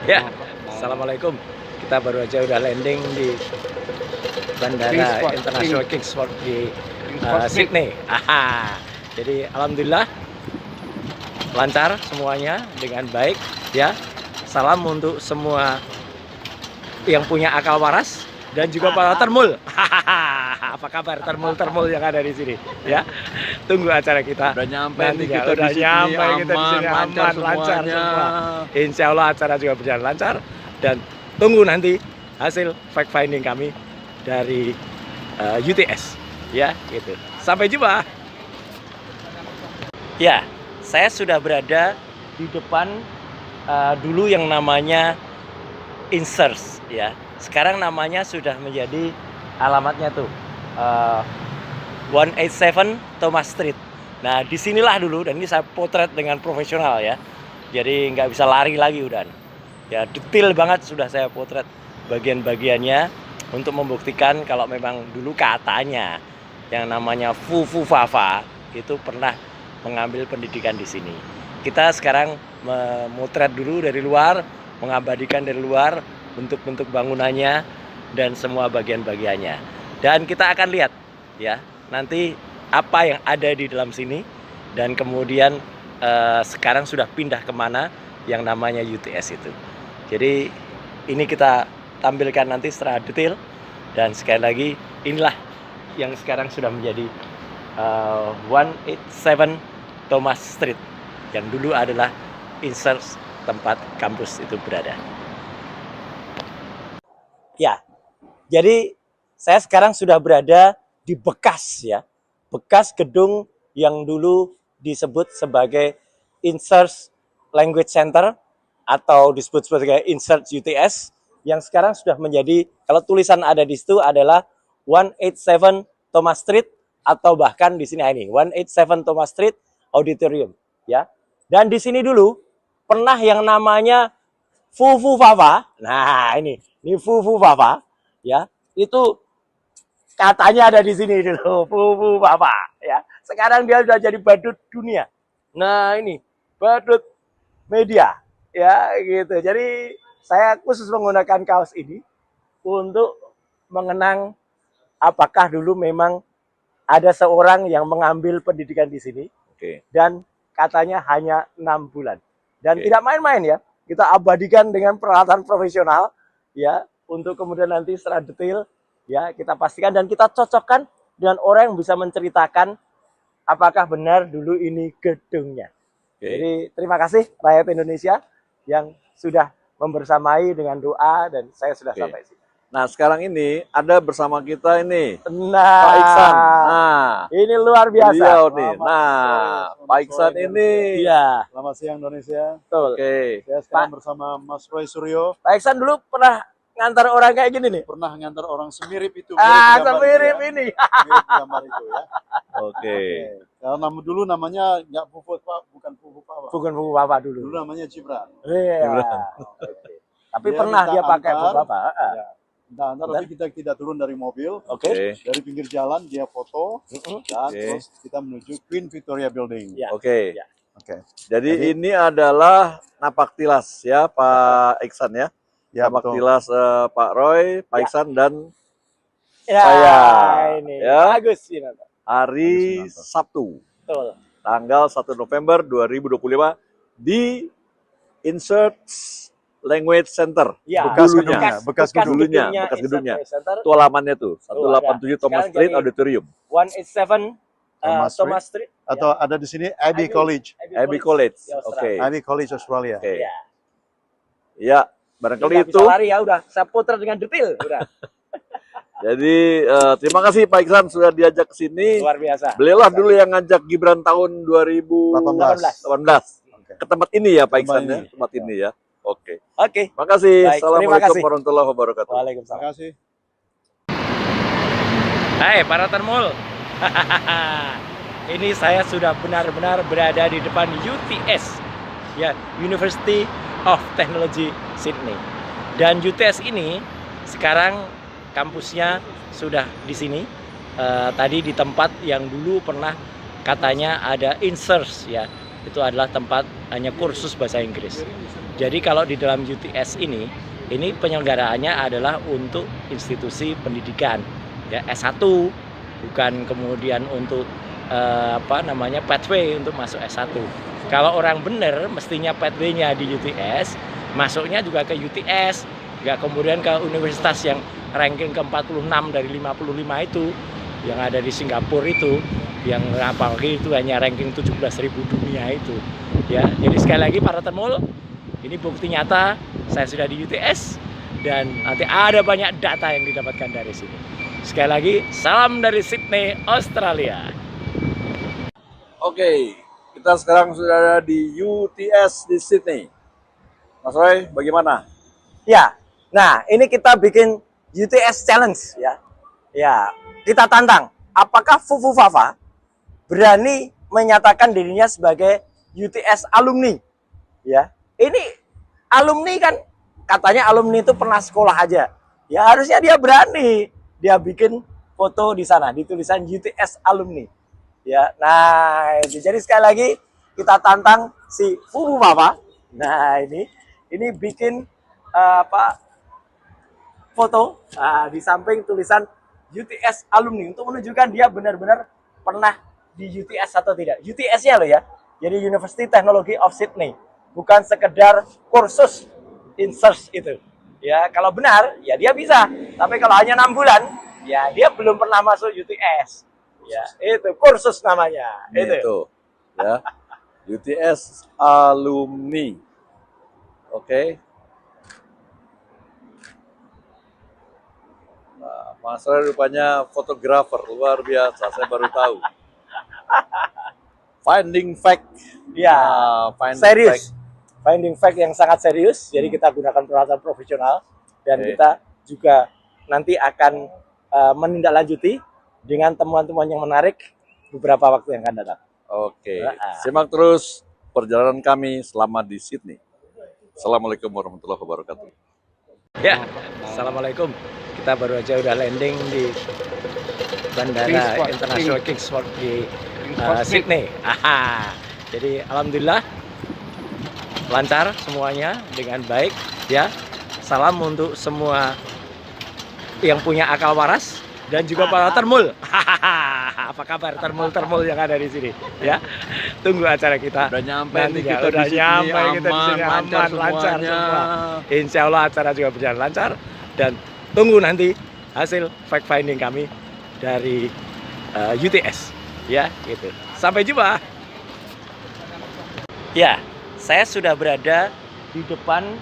Ya, assalamualaikum. Kita baru aja udah landing di Bandara Internasional Kingsford di Sydney. Jadi alhamdulillah lancar semuanya dengan baik ya. Salam untuk semua yang punya akal waras dan juga para termul. Apa kabar termul-termul yang ada di sini ya? Tunggu acara kita. Udah nyampe nih Nantinya. kita Udah di sini, nyampe kita di sini lancar lancar semuanya. semua. Insya Allah acara juga berjalan lancar dan tunggu nanti hasil fact finding kami dari UTS ya gitu. Sampai jumpa. Ya, saya sudah berada di depan dulu yang namanya Inserts ya. Sekarang namanya sudah menjadi alamatnya tuh 187 Thomas Street. Nah disinilah dulu, dan ini saya potret dengan profesional ya. Jadi nggak bisa lari lagi udah. Ya detail banget sudah saya potret bagian-bagiannya untuk membuktikan kalau memang dulu katanya yang namanya Fufu Fafa itu pernah mengambil pendidikan di sini. Kita sekarang memotret dulu dari luar, mengabadikan dari luar bentuk-bentuk bangunannya dan semua bagian-bagiannya. Dan kita akan lihat ya nanti apa yang ada di dalam sini, dan kemudian sekarang sudah pindah kemana yang namanya UTS itu. Jadi ini kita tampilkan nanti secara detail, dan sekali lagi inilah yang sekarang sudah menjadi 187 Thomas Street yang dulu adalah Inserts tempat kampus itu berada. Ya, jadi saya sekarang sudah berada di bekas ya, bekas gedung yang dulu disebut sebagai Inserts Language Center atau disebut sebagai Inserts UTS, yang sekarang sudah menjadi, kalau tulisan ada di situ adalah 187 Thomas Street, atau bahkan di sini ini 187 Thomas Street Auditorium ya. Dan di sini dulu pernah yang namanya Fufu Fafa. Nah, ini Fufu Fafa ya. Itu katanya ada di sini dulu, Fufu Fafa ya. Sekarang dia sudah jadi badut dunia. Nah, ini badut media ya gitu. Jadi saya khusus menggunakan kaos ini untuk mengenang apakah dulu memang ada seorang yang mengambil pendidikan di sini. Dan katanya hanya 6 bulan. Dan tidak main-main ya. Kita abadikan dengan peralatan profesional ya, untuk kemudian nanti secara detail ya kita pastikan dan kita cocokkan dengan orang yang bisa menceritakan apakah benar dulu ini gedungnya. Jadi terima kasih rakyat Indonesia yang sudah membersamai dengan doa, dan saya sudah sampai sini. Nah sekarang ini ada bersama kita ini Nah, Pak Iksan. Nah ini luar biasa. beliau nih. Nah Pak Iksan ini. Iya. Selamat siang Indonesia. Betul. Saya sekarang bersama Mas Roy Suryo. Pak Iksan dulu pernah ngantar orang kayak gini nih? Pernah ngantar orang semirip itu. Semirip ya. ini. Mirip gambar itu ya. Kalau dulu namanya nggak Fufu Pak, bukan Fufu Pak. Bukan Fufu Fafa dulu. Dulu namanya Gibran. Iya. Tapi pernah dia pakai Fufu Fafa. Ya. Tapi kita tidak turun dari mobil. Oke. Dari pinggir jalan dia foto dan terus kita menuju Queen Victoria Building. Ya. Oke. Ya. Jadi ini adalah napaktilas ya Pak Iksan ya. Ya, Napaktilas Pak Roy, Pak Iksan dan Ya, saya. ini Ya. bagus ini. hari Sabtu Betul. tanggal 1 November 2025 di Inserts Language Center. Ya. Bekas Dulunya. bekas gedungnya. Inserts Gedungnya. Language Center. Itu alamannya tuh, 187 Thomas Sekarang Street jadi Auditorium. 187 Thomas Street. Atau ada di sini Abbey College. Abbey College. di Australia. Oke. Abbey College Australia. Oke. Ya. Ya, barangkali Nggak itu. bisa lari ya, udah saya putar dengan detail udah. Jadi terima kasih Pak Iksan sudah diajak ke sini. Luar biasa. Beliaulah dulu yang ngajak Gibran tahun 2018 ke tempat ini ya Pak Iksan ya, tempat ini ya. Oke. Oke. Makasih. Baik, terima Assalamualaikum kasih. warahmatullahi wabarakatuh. Waalaikumsalam. Terima kasih. Hai para termul. Ini saya sudah benar-benar berada di depan UTS ya, University of Technology Sydney. Dan UTS ini sekarang kampusnya sudah di sini. Tadi di tempat yang dulu pernah katanya ada Inserts ya. Itu adalah tempat hanya kursus bahasa Inggris. Jadi kalau di dalam UTS ini penyelenggaraannya adalah untuk institusi pendidikan, ya S1, bukan kemudian untuk pathway untuk masuk S1. Kalau orang bener mestinya pathway-nya di UTS, masuknya juga ke UTS, nggak kemudian ke universitas yang ranking ke-46 dari 55 itu, yang ada di Singapura itu, yang apalagi itu hanya ranking 17.000 dunia itu. Ya, jadi sekali lagi para Termul, ini bukti nyata saya sudah di UTS dan nanti ada banyak data yang didapatkan dari sini. Sekali lagi, salam dari Sydney, Australia. Oke, kita sekarang sudah ada di UTS di Sydney. Mas Roy, bagaimana? Ya, nah ini kita bikin UTS Challenge ya. Ya, kita tantang. Apakah Fufu Fafa berani menyatakan dirinya sebagai UTS alumni? Ya, ini alumni kan katanya alumni itu pernah sekolah aja. Ya harusnya dia berani. Dia bikin foto di sana, ditulisan UTS alumni. Ya, nah itu. Jadi sekali lagi kita tantang si Fufu Fafa. Nah ini bikin foto di samping tulisan UTS alumni untuk menunjukkan dia benar-benar pernah di UTS atau tidak. UTS-nya loh ya. Jadi University Technology of Sydney, bukan sekedar kursus in-search itu. Ya, kalau benar ya dia bisa. Tapi kalau hanya 6 bulan, ya dia belum pernah masuk UTS. Ya, itu kursus namanya. Itu. Ya. UTS alumni. Oke. Nah, Mas Roy rupanya fotografer luar biasa, saya baru tahu. Finding fact. Ya, serius. Fact. Finding fact yang sangat serius. Jadi kita gunakan peralatan profesional dan kita juga nanti akan menindaklanjuti dengan temuan-temuan yang menarik beberapa waktu yang akan datang. Oke. Simak terus perjalanan kami selama di Sydney. Assalamualaikum warahmatullahi wabarakatuh. Ya, assalamualaikum. Kita baru aja udah landing di Bandara International Kingsford di Sydney. Jadi alhamdulillah lancar semuanya dengan baik ya. Salam untuk semua yang punya akal waras dan juga para Termul. Apa kabar Termul yang ada di sini ya? Tunggu acara kita. Udah nyampe nih kita udah di nyampe sini, kita di sini aman, lancar semua. Insya Allah acara juga berjalan lancar dan tunggu nanti hasil fact finding kami dari UTS ya gitu. Sampai jumpa. Ya, saya sudah berada di depan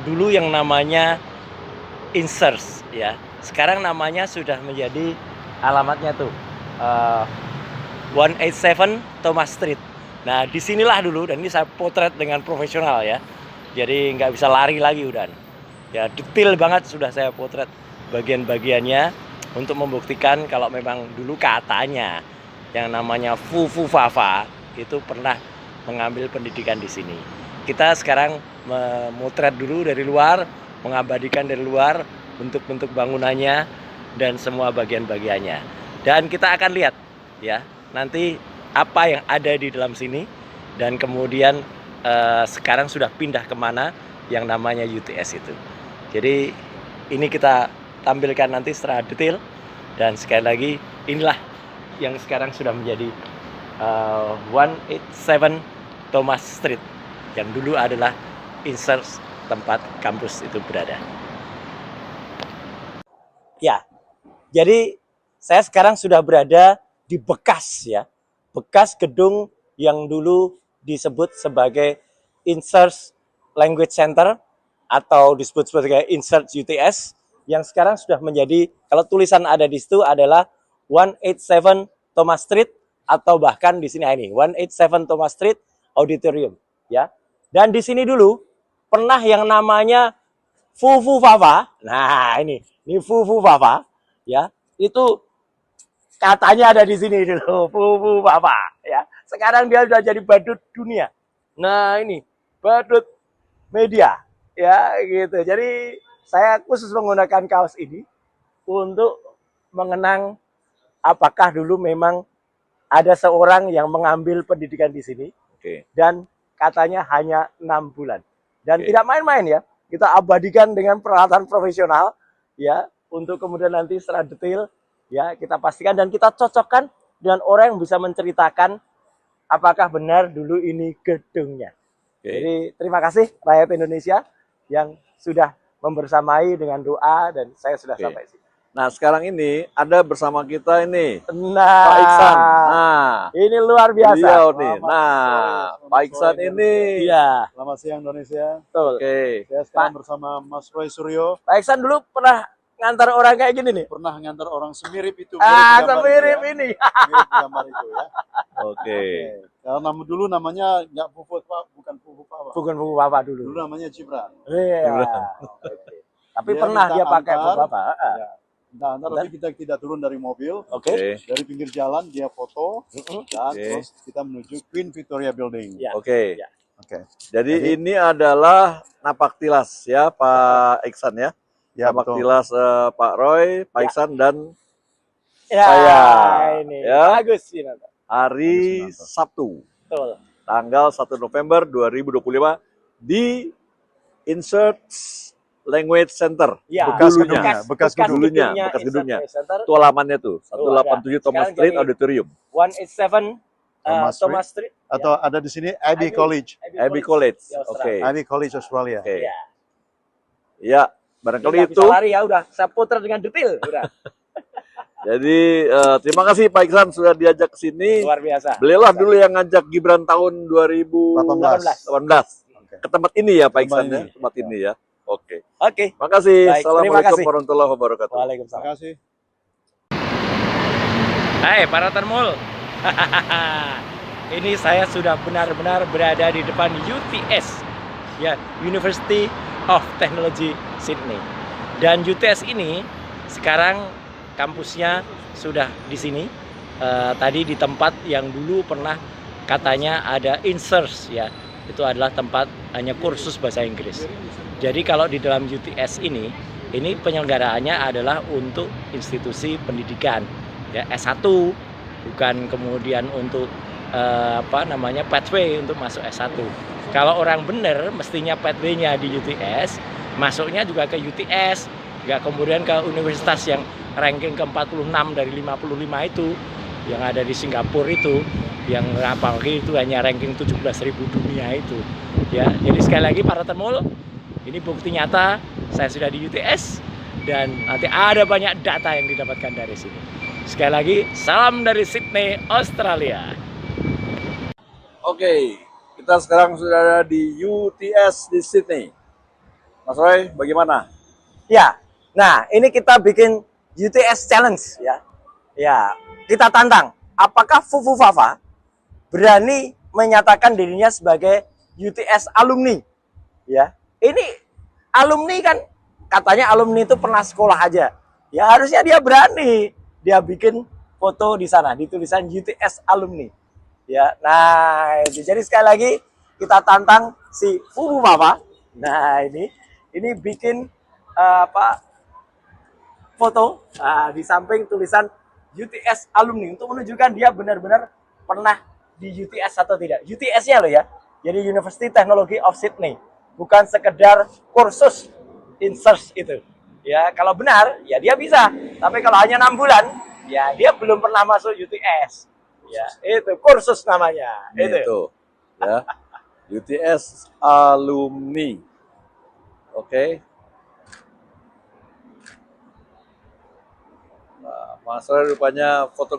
dulu yang namanya Inserts ya. Sekarang namanya sudah menjadi alamatnya tuh 187 Thomas Street. Nah disinilah dulu, dan ini saya potret dengan profesional ya. Jadi nggak bisa lari lagi udah. Ya detail banget sudah saya potret bagian-bagiannya untuk membuktikan kalau memang dulu katanya yang namanya Fufu Fafa itu pernah mengambil pendidikan di sini. Kita sekarang memotret dulu dari luar, mengabadikan dari luar bentuk-bentuk bangunannya dan semua bagian-bagiannya. Dan kita akan lihat ya nanti apa yang ada di dalam sini dan kemudian sekarang sudah pindah kemana yang namanya UTS itu. Jadi ini kita tampilkan nanti secara detail dan sekali lagi inilah yang sekarang sudah menjadi 187 Thomas Street yang dulu adalah Inserts tempat kampus itu berada. Ya, jadi saya sekarang sudah berada di bekas ya, bekas gedung yang dulu disebut sebagai Inserts Language Center atau disebut sebagai Inserts UTS yang sekarang sudah menjadi, kalau tulisan ada di situ adalah 187 Thomas Street atau bahkan di sini ini 187 Thomas Street Auditorium ya. Dan di sini dulu pernah yang namanya Fufu Fafa. Nah, ini Fufu Fafa ya. Itu katanya ada di sini dulu Fufu Fafa ya. Sekarang dia sudah jadi badut dunia. Nah, ini badut media ya gitu. Jadi saya khusus menggunakan kaos ini untuk mengenang apakah dulu memang ada seorang yang mengambil pendidikan di sini. Oke. Dan katanya hanya 6 bulan. Dan Oke. tidak main-main ya. Kita abadikan dengan peralatan profesional ya untuk kemudian nanti secara detail ya kita pastikan dan kita cocokkan dengan orang yang bisa menceritakan apakah benar dulu ini gedungnya. Oke. Jadi terima kasih rakyat Indonesia yang sudah membersamai dengan doa dan saya sudah Oke. sampai sini. Nah, sekarang ini ada bersama kita ini Nah, Pak Iksan. Nah, ini luar biasa. beliau nih. Selamat Nah, sore, Pak Iksan sore, ini. Iya, Selamat siang Indonesia. betul. Oke. Saya sekarang bersama Mas Roy Suryo. Pak Iksan dulu pernah ngantar orang kayak gini nih. Pernah ngantar orang semirip itu. Semirip mirip ini. Mirip gambar itu ya. Oke. Kalau dulu namanya nggak Puput Pak, bukan Puput Pak. Bukan buku bapak dulu. Dulu namanya Gibran. Iya. Oke. Tapi pernah minta dia pakai antar, buku bapak. Ya. Nah, tapi kita tidak turun dari mobil. Oke. Oke. Dari pinggir jalan dia foto dan Oke. terus kita menuju Queen Victoria Building. Ya. Oke. Ya. Oke. Jadi ini adalah napak tilas ya Pak Iksan ya. Ya, napak betul. tilas Pak Roy, Pak Ya. Iksan dan Ya, Saya. ini. Ya. Bagus ini. hari Bagus, Sabtu Betul. tanggal 1 November 2025 di Insert Language Center. Ya. Bekas Dulunya. gedungnya, bekas gedungnya, bekas gedungnya. Center, Itu alamannya tuh, Tuh, ada. 187 Thomas Sekarang Street jadi- Auditorium, 187 Thomas Street. Atau ada di sini Abbey College. Abbey College. di Australia. Oke. Abbey College Australia. Oke. Ya. Ya, barangkali Nggak itu. bisa lari ya udah. Saya putar dengan detail. Udah. Jadi terima kasih Pak Iksan sudah diajak ke sini. Luar biasa. Beliaulah dulu yang ngajak Gibran tahun 2018 Oke. ke tempat ini ya Pak Tempat Iksan ini. ya, tempat ini ya. Oke. Oke. Makasih. Baik, terima Assalamualaikum kasih. warahmatullahi wabarakatuh. Terima Waalaikumsalam. kasih. Hai para termul. Ini saya sudah benar-benar berada di depan UTS, ya, University of Technology Sydney. Dan UTS ini sekarang kampusnya sudah di sini. Tadi di tempat yang dulu pernah katanya ada Insers ya. Itu adalah tempat hanya kursus bahasa Inggris. Jadi kalau di dalam UTS ini penyelenggaraannya adalah untuk institusi pendidikan ya S1, bukan kemudian untuk pathway untuk masuk S1. Kalau orang bener mestinya pathway-nya di UTS, masuknya juga ke UTS, nggak kemudian ke universitas yang ranking ke-46 dari 55 itu yang ada di Singapura itu, yang apalagi itu hanya ranking 17.000 dunia itu ya. Jadi sekali lagi para temul, ini bukti nyata saya sudah di UTS dan nanti ada banyak data yang didapatkan dari sini. Sekali lagi salam dari Sydney, Australia. Oke, kita sekarang sudah ada di UTS di Sydney. Mas Roy, bagaimana? Ya, nah ini kita bikin UTS Challenge ya. Ya, kita tantang. Apakah Fufu Fafa berani menyatakan dirinya sebagai UTS alumni? Ya, ini alumni kan katanya alumni itu pernah sekolah aja. Ya harusnya dia berani. Dia bikin foto di sana, ditulisan UTS alumni. Ya, nah itu. Jadi sekali lagi kita tantang si Fufu Fafa. Nah ini bikin foto di samping tulisan UTS alumni untuk menunjukkan dia benar-benar pernah di UTS atau tidak. UTS-nya loh ya. Jadi University Technology of Sydney, bukan sekedar kursus Insert itu. Ya, kalau benar ya dia bisa. Tapi kalau hanya 6 bulan, ya dia belum pernah masuk UTS. Ya, itu kursus namanya. Itu. Ya. UTS alumni. Oke. Nah, Mas Roy rupanya foto